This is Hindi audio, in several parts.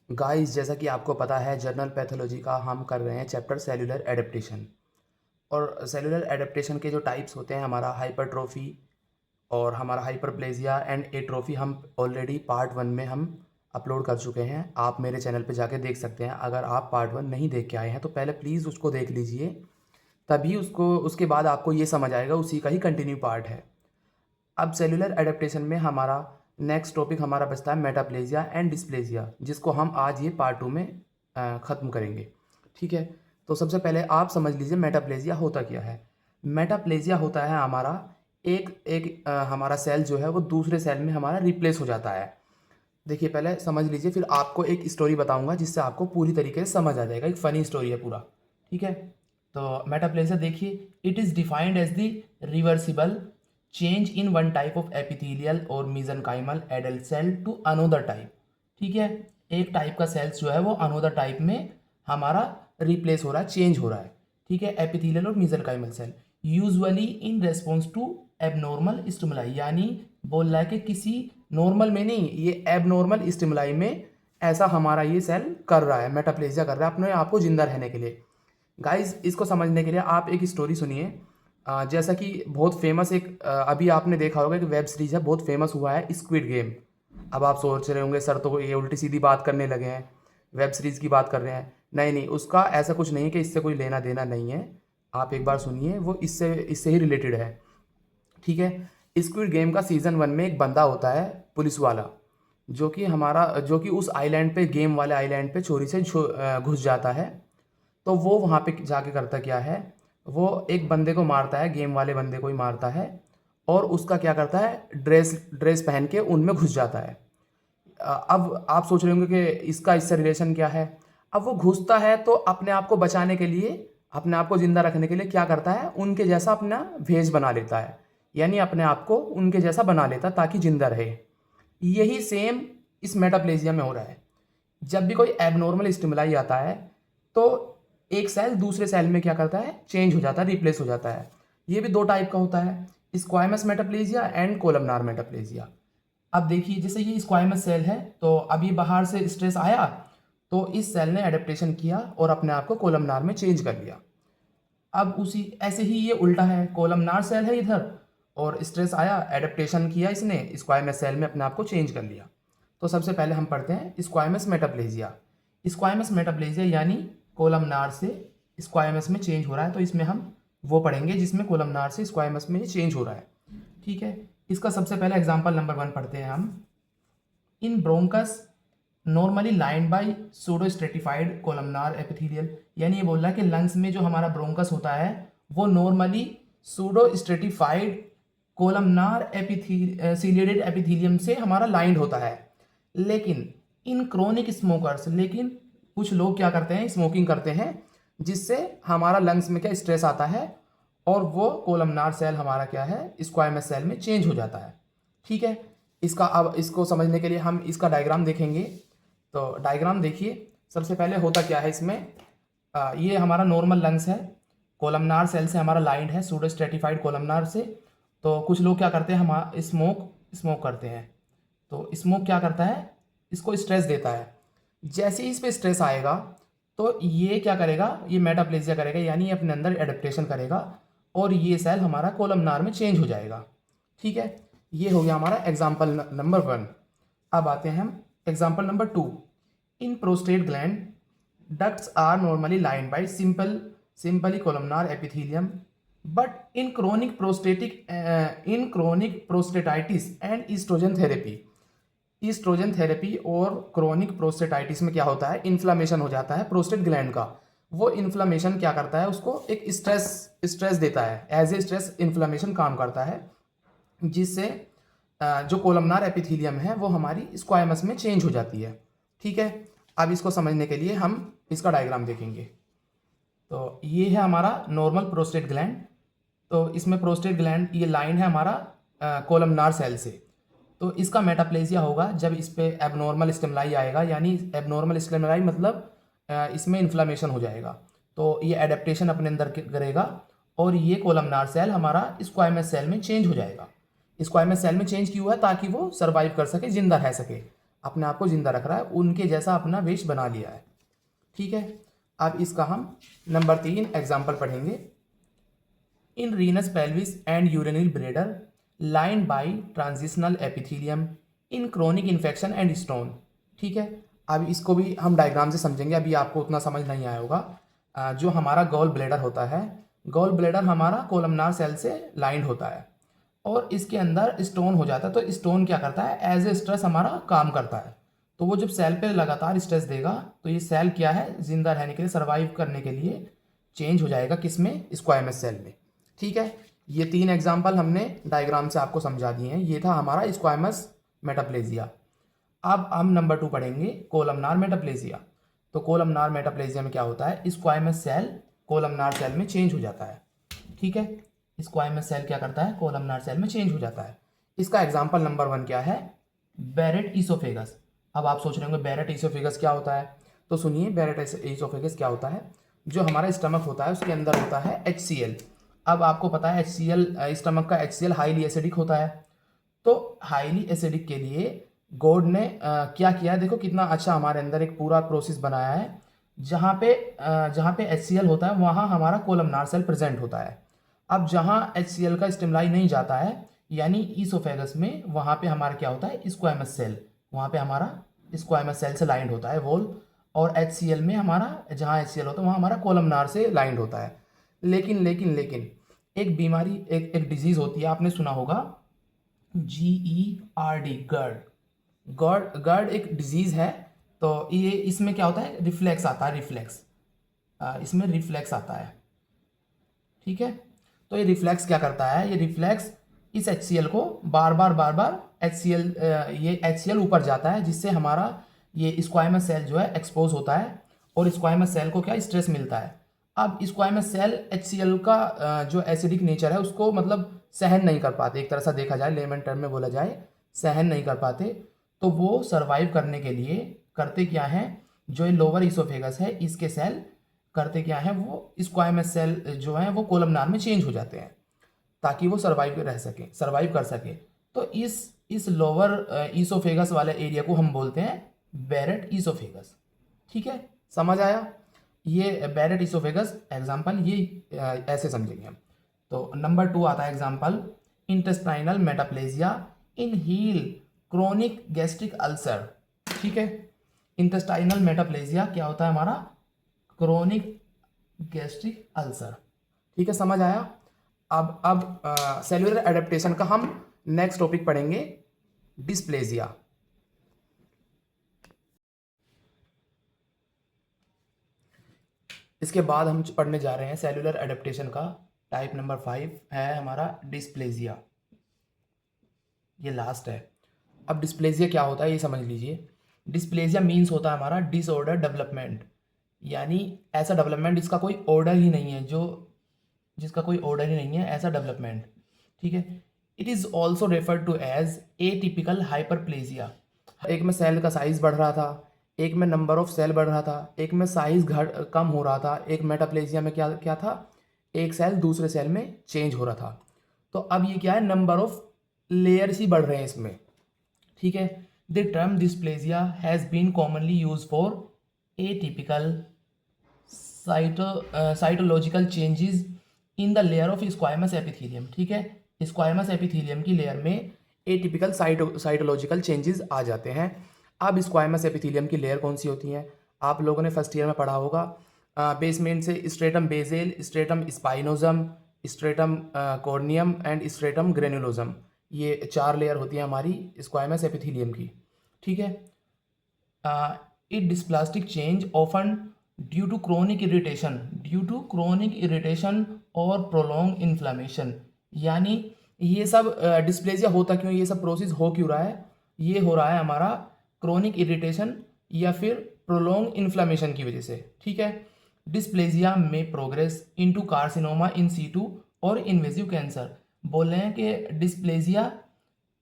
गाइस, जैसा कि आपको पता है जनरल पैथोलॉजी का हम कर रहे हैं चैप्टर सेलुलर एडेप्टेशन। और सेलुलर एडेप्टेशन के जो टाइप्स होते हैं, हमारा हाइपरट्रोफी और हमारा हाइपरप्लेजिया एंड एट्रोफी, हम ऑलरेडी पार्ट 1 में हम अपलोड कर चुके हैं। आप मेरे चैनल पे जाके देख सकते हैं। अगर आप पार्ट 1 नहीं देख के आए हैं तो पहले प्लीज़ उसको देख लीजिए, तभी उसके बाद आपको ये समझ आएगा। उसी का ही कंटिन्यू पार्ट है। अब सेलुलर एडेप्टेशन में हमारा नेक्स्ट टॉपिक हमारा बचता है मेटाप्लेजिया एंड डिस्प्लेजिया, जिसको हम आज ये पार्ट 2 में ख़त्म करेंगे। ठीक है, तो सबसे पहले आप समझ लीजिए मेटाप्लेजिया होता क्या है। मेटाप्लेजिया होता है हमारा एक एक हमारा सेल जो है वो दूसरे सेल में हमारा रिप्लेस हो जाता है। देखिए, पहले समझ लीजिए, फिर आपको एक स्टोरी बताऊंगा जिससे आपको पूरी तरीके से समझ आ जाएगा। एक फ़नी स्टोरी है पूरा। ठीक है, तो मेटाप्लेजिया देखिए, it is defined as the reversible change in one type of epithelial और mesenchymal adult cell to another type. ठीक है, एक टाइप का सेल्स जो है वो अनोदर टाइप में हमारा रिप्लेस हो रहा है, चेंज हो रहा है। ठीक है, एपिथेलियल और mesenchymal cell usually in response to abnormal stimuli, यानी बोल रहा है कि किसी नॉर्मल में नहीं, ये एबनॉर्मल स्टिमुलाई में ऐसा हमारा ये सेल कर रहा है, मेटाप्लेजिया कर रहा है अपने आप को जिंदा रहने के लिए। गाइज, इसको समझने के लिए आप एक स्टोरी सुनिए। जैसा कि बहुत फेमस एक अभी आपने देखा होगा कि वेब सीरीज है, बहुत फेमस हुआ है स्क्विड गेम। अब आप सोच रहे होंगे सर तो ये उल्टी सीधी बात करने लगे हैं, वेब सीरीज़ की बात कर रहे हैं। नहीं नहीं, उसका ऐसा कुछ नहीं है कि इससे कोई लेना देना नहीं है। आप एक बार सुनिए, वो इससे इससे ही रिलेटेड है। ठीक है, स्क्विड गेम का सीज़न 1 में एक बंदा होता है पुलिस वाला, जो कि उस आइलैंड पे, गेम वाले आइलैंड पे चोरी से घुस जाता है। तो वो वहाँ पे जाके करता क्या है, वो एक बंदे को मारता है, गेम वाले बंदे को ही मारता है। और उसका क्या करता है, ड्रेस ड्रेस पहन के उनमें घुस जाता है। अब आप सोच रहे होंगे कि इसका इससे रिलेशन क्या है। अब वो घुसता है तो अपने आप को बचाने के लिए, अपने आप को ज़िंदा रखने के लिए क्या करता है, उनके जैसा अपना भेष बना लेता है, यानी अपने आप को उनके जैसा बना लेता है ताकि ज़िंदा रहे। यही सेम इस मेटाप्लेजिया में हो रहा है। जब भी कोई एबनॉर्मल स्टिमुलाई आता है तो एक सेल दूसरे सेल में क्या करता है, चेंज हो जाता है, रिप्लेस हो जाता है। ये भी दो टाइप का होता है, squamous metaplasia and columnar metaplasia. अब देखिए, जैसे ये स्क्वायमस सेल है, तो अभी बाहर से स्ट्रेस आया तो इस सेल ने एडेप्टेशन किया और अपने आप को कोलमनार में चेंज कर लिया। अब उसी ऐसे ही ये उल्टा है, कोलमनार सेल है इधर और स्ट्रेस आया, एडेप्टेशन किया इसने, स्क्वायमस सेल में अपने आप को चेंज कर लिया। तो सबसे पहले हम पढ़ते हैं स्क्वायमस मेटाप्लेजिया। स्क्वायमस मेटाप्लेजिया यानी कोलमनार से स्क्वायमस में चेंज हो रहा है, तो इसमें हम वो पढ़ेंगे जिसमें कोलमनार से स्क्वायमस में चेंज हो रहा है। ठीक है, इसका सबसे पहले एग्जाम्पल नंबर 1 पढ़ते हैं हम। In bronchus normally lined by pseudo stratified columnar epithelial, यानी ये बोल रहा है कि लंग्स में जो हमारा ब्रोंकस होता है वो normally pseudo stratified columnar ciliated epithelium से हमारा लाइंड होता है। लेकिन इन क्रोनिक स्मोकर्स, लेकिन कुछ लोग क्या करते हैं, स्मोकिंग करते हैं, जिससे हमारा लंग्स में क्या स्ट्रेस आता है और वो कोलमनार सेल हमारा क्या है, स्क्वायमस सेल में चेंज हो जाता है। ठीक है, अब इसको समझने के लिए हम इसका डायग्राम देखेंगे। तो डायग्राम देखिए, सबसे पहले होता क्या है इसमें, ये हमारा नॉर्मल लंग्स है, कोलमनार सेल से हमारा लाइंड है, सूडो स्ट्रेटिफाइड कोलमनार से। तो कुछ लोग क्या करते हैं, हम स्मोक करते हैं। तो स्मोक क्या करता है, इसको स्ट्रेस देता है। जैसे ही इस पर स्ट्रेस आएगा तो ये क्या करेगा, ये मेटाप्लेजिया करेगा, यानी ये अपने अंदर एडेप्टेशन करेगा और ये सेल हमारा कोलमनार में चेंज हो जाएगा। ठीक है, ये हो गया हमारा एग्जाम्पल नंबर 1। अब आते हैं हम example number 2। In prostate gland ducts are normally lined by simply columnar epithelium, but in chronic prostatitis and estrogen therapy और क्रोनिक प्रोस्टेटाइटिस में क्या होता है, इन्फ्लामेशन हो जाता है प्रोस्टेट ग्लैंड का। वो इन्फ्लामेशन क्या करता है, उसको एक स्ट्रेस देता है, एज ए स्ट्रेस इन्फ्लामेशन काम करता है, जिससे जो कोलमनार एपिथेलियम है वो हमारी स्क्वायमस में चेंज हो जाती है। ठीक है, अब इसको समझने के लिए हम इसका डायग्राम देखेंगे। तो ये है हमारा नॉर्मल प्रोस्टेट ग्लैंड। तो इसमें प्रोस्टेट ग्लैंड, ये लाइन है हमारा कोलमनार सेल से। तो इसका मेटाप्लेजिया होगा जब इस पे एबनॉर्मल स्टिमुलाई आएगा, यानी एबनॉर्मल स्टिमुलाई मतलब इसमें इन्फ्लामेशन हो जाएगा। तो ये एडेप्टेशन अपने अंदर करेगा और ये कोलमनार सेल हमारा स्क्वायमस सेल में चेंज हो जाएगा। स्क्वायमस सेल में चेंज क्यों है, ताकि वो सर्वाइव कर सके, जिंदा रह सके। अपने आप को जिंदा रख रहा है, उनके जैसा अपना वेश बना लिया है। ठीक है, अब इसका हम नंबर 3 एग्जाम्पल पढ़ेंगे। In renal pelvis and urinary bladder lined by transitional epithelium in chronic infection and stone. ठीक है, अब इसको भी हम डायग्राम से समझेंगे, अभी आपको उतना समझ नहीं आया होगा। जो हमारा गॉल ब्लेडर होता है, गॉल ब्लेडर हमारा कोलमनार सेल से लाइंड होता है और इसके अंदर स्टोन हो जाता है। तो स्टोन क्या करता है, एज ए स्ट्रेस हमारा काम करता है। तो वो जब सेल पे लगातार स्ट्रेस देगा तो ये सेल क्या है, जिंदा रहने के लिए, सर्वाइव करने के लिए चेंज हो जाएगा किसमें, स्क्वायमस सेल में। ठीक है, ये 3 एग्जाम्पल हमने डायग्राम से आपको समझा दिए हैं। ये था हमारा स्क्वायमस मेटाप्लेजिया। अब हम नंबर 2 पढ़ेंगे, कोलमनार मेटाप्लेजिया। तो कोलमनार मेटाप्लेजिया में क्या होता है, स्क्वायमस सेल कोलमनार सेल में चेंज हो जाता है। ठीक है, स्क्वायमस सेल क्या करता है, कोलमनार सेल में चेंज हो जाता है। इसका एग्जाम्पल नंबर 1 क्या है, बैरेट ईसोफेगस। अब आप सोच रहे होंगे बैरेट ईसोफेगस क्या होता है, तो सुनिए, बैरेट ईसोफेगस क्या होता है। जो हमारा स्टमक होता है उसके अंदर होता है HCl। अब आपको पता है HCl, स्टमक का HCl हाईली एसिडिक होता है। तो हाईली एसिडिक के लिए गॉड ने क्या किया है, देखो कितना अच्छा हमारे अंदर एक पूरा प्रोसेस बनाया है। जहाँ पे HCl होता है वहाँ हमारा कोलमनार सेल प्रेजेंट होता है। अब जहाँ HCl का स्टिमुलाई नहीं जाता है, यानी ईसोफेगस में, वहाँ पे हमारा क्या होता है, स्क्वायमस सेल, वहाँ पे हमारा स्क्वायमस सेल से लाइंड होता है वॉल। और HCl में हमारा, जहाँ HCl होता है वहाँ हमारा कोलमनार से लाइंड होता है। लेकिन लेकिन लेकिन एक बीमारी, एक डिजीज होती है, आपने सुना होगा, GERD, GERD एक डिजीज है। तो ये, इसमें क्या होता है, रिफ्लेक्स आता है, रिफ्लेक्स, इसमें रिफ्लेक्स आता है। ठीक है, तो ये रिफ्लेक्स क्या करता है, ये रिफ्लेक्स इस HCl को बार बार ये HCl ऊपर जाता है, जिससे हमारा ये स्क्वायमस सेल जो है एक्सपोज होता है और स्क्वायमस सेल को क्या, स्ट्रेस मिलता है। अब स्क्वायमस सेल HCl का जो एसिडिक नेचर है उसको मतलब सहन नहीं कर पाते, एक तरह से देखा जाए, लेमन टर्म में बोला जाए, सहन नहीं कर पाते। तो वो सर्वाइव करने के लिए करते क्या है, जो ये लोअर ईसोफेगस है इसके सेल करते क्या है, वो स्क्वायमस सेल जो है वो कोलमनार में चेंज हो जाते हैं ताकि वो सर्वाइव कर सके। तो इस लोअर ईसोफेगस वाले एरिया को हम बोलते हैं बैरेट ईसोफेगस। ठीक है, समझ आया, ये बैरेट ईसोफेगस एग्जाम्पल, ये ऐसे समझेंगे हम। तो नंबर 2 आता है एग्जाम्पल, इंटेस्टाइनल मेटाप्लेजिया इन हील क्रोनिक गैस्ट्रिक अल्सर। ठीक है, इंटेस्टाइनल मेटाप्लेजिया क्या होता है हमारा, क्रोनिक गैस्ट्रिक अल्सर। ठीक है, समझ आया। अब सेलुलर एडेप्टेशन का हम नेक्स्ट टॉपिक पढ़ेंगे, डिस्प्लेजिया। इसके बाद हम पढ़ने जा रहे हैं सेलुलर एडेप्टेशन का टाइप नंबर 5 है हमारा डिस्प्लेजिया, ये लास्ट है। अब डिस्प्लेजिया क्या होता है ये समझ लीजिए। डिस्प्लेजिया मीन्स होता है हमारा डिसऑर्डर डेवलपमेंट, यानी ऐसा डेवलपमेंट जिसका कोई ऑर्डर ही नहीं है, जिसका कोई ऑर्डर ही नहीं है, ऐसा डेवलपमेंट। ठीक है, it is also referred to as atypical hyperplasia. एक में सेल का साइज बढ़ रहा था, एक में नंबर ऑफ सेल बढ़ रहा था, एक में साइज कम हो रहा था, एक मेटाप्लेजिया में क्या क्या था, एक सेल दूसरे सेल में चेंज हो रहा था। तो अब ये क्या है, नंबर ऑफ लेयर्स ही बढ़ रहे हैं इसमें। ठीक है, the term dysplasia has been commonly use for atypical cytological changes in the layer of squamous epithelium. ठीक है, स्क्वायमस एपिथेलियम की लेयर में एटिपिकल साइटोलॉजिकल चेंजेस आ जाते हैं। अब स्क्वायमस एपिथेलियम की लेयर कौन सी होती है, आप लोगों ने फर्स्ट ईयर में पढ़ा होगा, बेसमेंट से stratum basale, stratum spinosum, stratum corneum and stratum granulosum. ये 4 लेयर होती है हमारी स्क्वायमस एपिथेलियम की। ठीक है, it dysplastic change often due to chronic irritation और प्रोलॉन्ग इन्फ्लामेशन। यानी ये सब डिस्प्लेजिया होता क्यों, ये सब प्रोसेस हो क्यों रहा है, ये हो रहा है हमारा क्रोनिक इरिटेशन या फिर प्रोलॉन्ग इन्फ्लामेशन की वजह से। ठीक है, डिस्प्लेजिया में progress into carcinoma in situ और इन्वेजिव कैंसर। बोल रहे हैं कि डिस्प्लेजिया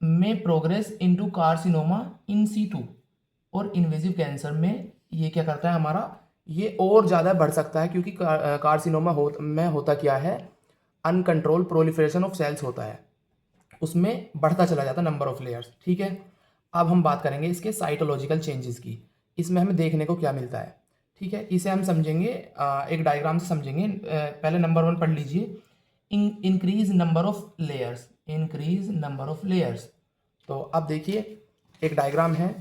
में progress into carcinoma in situ और इन्वेजिव कैंसर में ये क्या करता है हमारा, ये और ज़्यादा बढ़ सकता है, क्योंकि कार्सिनोमा में होता क्या है, अनकंट्रोल प्रोलिफरेशन ऑफ सेल्स होता है, उसमें बढ़ता चला जाता है नंबर ऑफ लेयर्स। ठीक है, अब हम बात करेंगे इसके साइटोलॉजिकल चेंजेस की। इसमें हमें देखने को क्या मिलता है, ठीक है। इसे हम समझेंगे एक डायग्राम से समझेंगे। पहले नंबर 1 पढ़ लीजिए, increase number of layers, increase number of layers. तो अब देखिए एक डायग्राम है,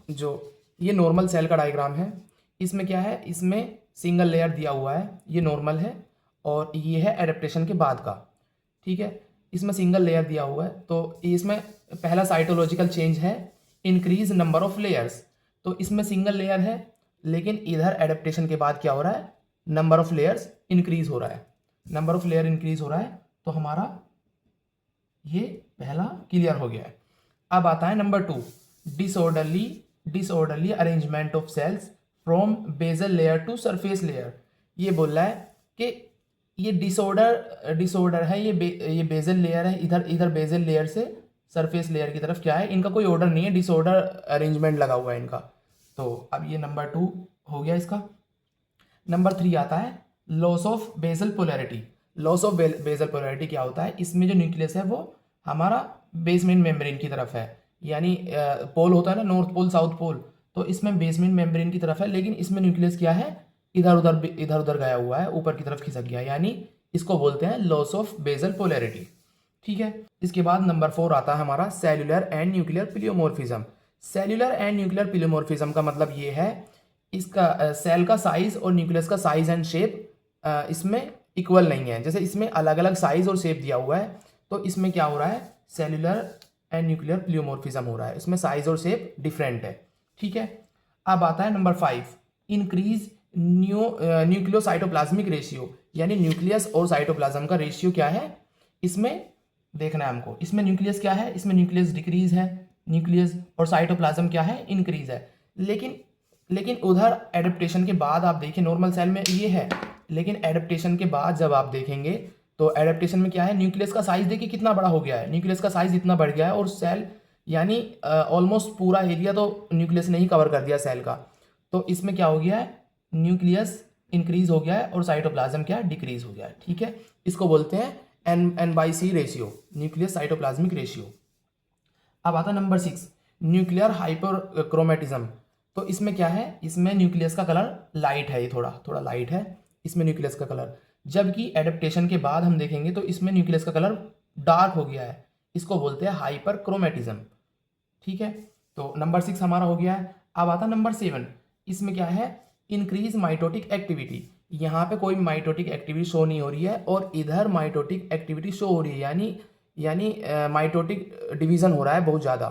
जो ये नॉर्मल सेल का डायग्राम है। इसमें क्या है, इसमें सिंगल लेयर दिया हुआ है, ये नॉर्मल है, और ये है एडेप्टेशन के बाद का, ठीक है। इसमें सिंगल लेयर दिया हुआ है, तो इसमें पहला साइटोलॉजिकल चेंज है इंक्रीज नंबर ऑफ लेयर्स। तो इसमें सिंगल लेयर है, लेकिन इधर एडेप्टेशन के बाद क्या हो रहा है, नंबर ऑफ लेयर्स इंक्रीज हो रहा है, नंबर ऑफ लेयर इंक्रीज हो रहा है। तो हमारा ये पहला क्लियर हो गया है। अब आता है number 2, disorderly arrangement of cells from basal layer to surface layer. ये बोल रहा है कि ये डिसऑर्डर है, ये बेसल लेयर है, इधर बेसल लेयर से सरफेस लेयर की तरफ क्या है, इनका कोई ऑर्डर नहीं है, डिसऑर्डर अरेंजमेंट लगा हुआ है इनका। तो अब ये नंबर 2 हो गया इसका। नंबर 3 आता है loss of basal polarity. Loss of basal polarity क्या होता है, इसमें जो न्यूक्लियस है वो हमारा बेसमेंट मेम्ब्रेन की तरफ है, यानी पोल होता है ना, नॉर्थ पोल साउथ पोल, तो इसमें बेसमेंट मेम्ब्रेन की तरफ है, लेकिन इसमें न्यूक्लियस क्या है, इधर उधर गया हुआ है, ऊपर की तरफ खिसक गया, यानी इसको बोलते हैं लॉस ऑफ बेसल पोलैरिटी, ठीक है। इसके बाद नंबर 4 आता है हमारा cellular and nuclear प्लियोमॉर्फिज्म। Cellular and nuclear प्लियोमॉर्फिज्म का मतलब ये है, इसका सेल का साइज और न्यूक्लियस का साइज एंड शेप इसमें इक्वल नहीं है। जैसे इसमें अलग अलग साइज और शेप दिया हुआ है, तो इसमें क्या हो रहा है, सेल्यूलर एंड न्यूक्लियर प्लियोमॉर्फिज्म हो रहा है, इसमें साइज और शेप डिफरेंट है, ठीक है। अब आता है नंबर 5, इंक्रीज न्यूक्लियोसाइटोप्लाज्मिक रेशियो, यानी न्यूक्लियस और साइटोप्लाज्म का रेशियो क्या है, इसमें देखना है हमको। इसमें न्यूक्लियस क्या है, इसमें न्यूक्लियस डिक्रीज है, न्यूक्लियस और साइटोप्लाज्म क्या है, इंक्रीज है। लेकिन उधर एडेप्टेशन के बाद आप देखिए, नॉर्मल सेल में ये है, लेकिन एडेप्टेशन के बाद जब आप देखेंगे तो एडेप्टेशन में क्या है, न्यूक्लियस का साइज देखिए कितना बड़ा हो गया है, न्यूक्लियस का साइज इतना बढ़ गया है, और सेल यानी ऑलमोस्ट पूरा एरिया तो न्यूक्लियस ने ही कवर कर दिया सेल का। तो इसमें क्या हो गया है, न्यूक्लियस इंक्रीज हो गया है और साइटोप्लाज्म क्या डिक्रीज हो गया है, ठीक है। इसको बोलते हैं N/C ratio, nucleus cytoplasmic ratio. अब आता नंबर 6, न्यूक्लियर हाइपरक्रोमेटिज्म। तो इसमें क्या है, इसमें न्यूक्लियस का कलर लाइट है, ये थोड़ा थोड़ा लाइट है इसमें न्यूक्लियस का कलर, जबकि एडेप्टेशन के बाद हम देखेंगे तो इसमें न्यूक्लियस का कलर डार्क हो गया है, इसको बोलते हैं हाइपरक्रोमेटिज्म, ठीक है। तो नंबर 6 हमारा हो गया है। अब आता नंबर 7, इसमें क्या है, इंक्रीज माइटोटिक एक्टिविटी। यहाँ पे कोई माइटोटिक एक्टिविटी शो नहीं हो रही है, और इधर माइटोटिक एक्टिविटी शो हो रही है, यानी माइटोटिक डिवीज़न हो रहा है बहुत ज़्यादा,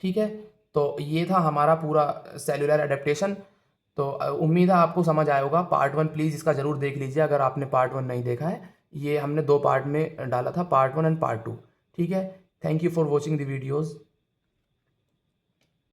ठीक है। तो ये था हमारा पूरा सेलुलर एडेप्टेशन। तो उम्मीद है आपको समझ आया होगा। पार्ट 1 प्लीज़ इसका ज़रूर देख लीजिए अगर आपने पार्ट 1 नहीं देखा है। ये हमने 2 पार्ट में डाला था, पार्ट 1 एंड पार्ट 2, ठीक है। Thank you for watching the videos.